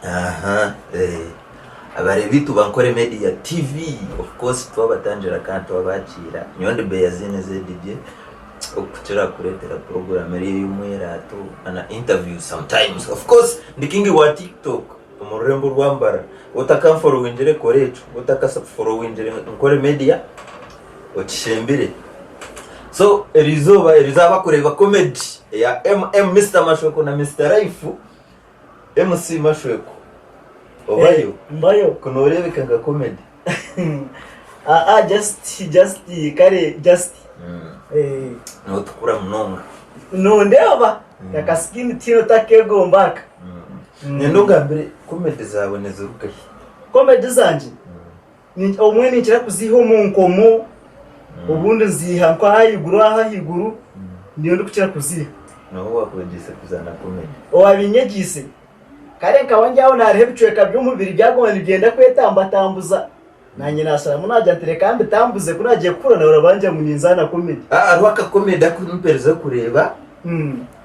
aha abarebi tubankore media TV of course twabatangira kandi twabakira Nyonde Beyazine ZDJ okuchira kuretera program eri y'umwerato ana interview sometimes of course ndikingi wa TikTok umurembo rwambara utaka follow injere korecho utaka follow injere nkore media okishembere so erizaba kureba comedy ya Mr Mashweko na Mr Raifu MC Mashweko obayo mbayo kunorebeka nga comedy just kare just no tukura mnonga no ndeba yakaskini tino takego mbaka nendonga mbere comedy zaboneza urukahi comedy zanje ni omwe ni kira kuziho mu nkomo ubundi ziha kwa higuru niyo ndukira kuziha no wakwegise kuzana comedy owabinyegise kare nkabonjaho narebicweka by'umubiri byagomba bigenda kwetambatambuza nanye nasara munaje ntereka ambe tambuze kunagiye kukura na urabanje muninzana comedy arwaka comedy akumpereza kureba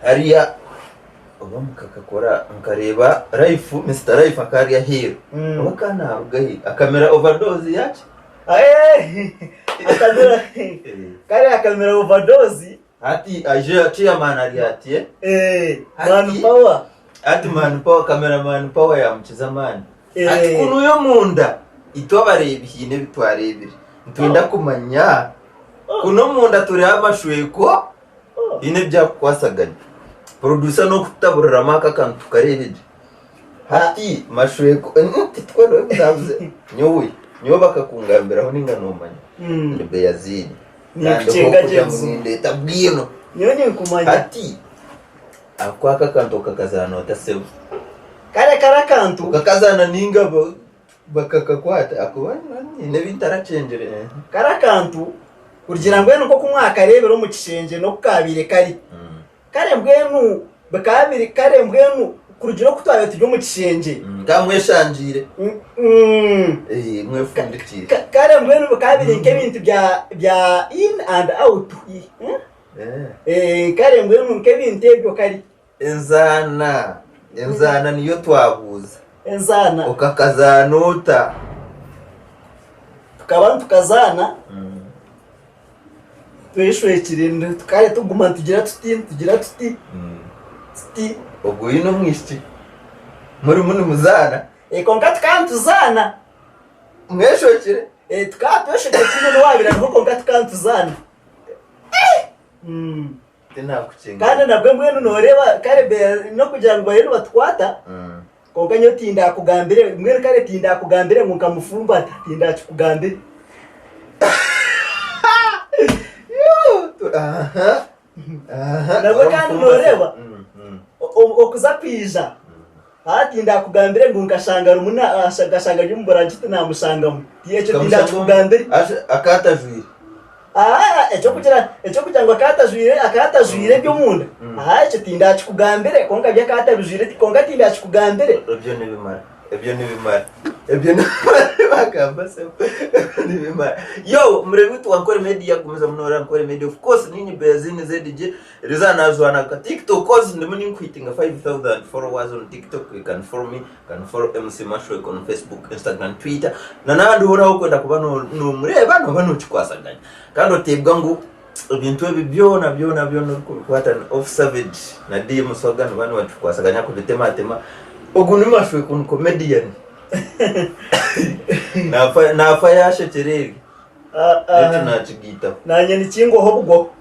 hariya obamukakakora nkareba Life Mr Life akariya hero bakana ugahi akamera overdose yache akamera kare akamera overdose ati aje chairman aliatie man power ati man power cameraman power ya mchizamani ati kuno yo munda itobarebi hine bitwarebire ntwenda kumanya kuno munda turi amashweko ine bya kwasaganya producer no kutaburira maka kantu karebeje hati mashweko titwero bizavuze nyowe bakakungambira aho ninganomanya ndi Beyazine nicenga James ndeta bwino nyonye kumanya hati akwaka kantu kakazana otasebo kare kantu kakazana ningabo bakakakwata akubanya nebintaracengere kare kantu urgira ngo nuko kumwaka rebero mu kishenge no kukabire kare mbwenu bakabire kare mbwenu kurugiro kutwaye tujyo mu kishenge kamweshanjire mwefundikire kare mbwenu bakabire nk'ibintu bya in and out kare mbwenu nk'ibintu ebyo kari enzana niyo twabuza enzana ukakazanuta tukazana tweshwe kirinde tukare tuguma tugira tuti ubwo yino mwishi muri muzana konka tukantuzana mweshokere tukatweshe kino wabira ngo konka tukantuzana nakucenga kandi nabwo mbwenu noreba kare no kugira ngo yero batwata konka nyo tinda kugambire mwere kare tinda kugambire ngo kamufumba tinda kugambire nabwo kandi noreba okuza kwija tinda kugambire ngo ngashanga rumuna ashagashanga y'umbora gite namushangamo yecho tinda kugambire akatajwire echo kugira ngo akatajwire byo munda echo tinda kugambire konka bya akatajwire konka tinda kugambire ebyo nibimara bakamba se nibimara yo mrebi twankore media kumeza munora nkore media of course nini Beyazine ZDJ rizanazwana ka TikTok cause ndimuni nkwitinga 5000 followers on TikTok. You can follow me, you can follow MC Mashweko on Facebook, Instagram, Twitter na nandi horaho kwenda kuba no mureba no bano chikwasaganya kandi otebwa ngo ibintu ebi byona no kukwata off savage na DM Swagano bano bachikwasaganya ku bitema oguni Mashweko on comedian nafa yashe tereri eto nachigita nanye nikingo hobwo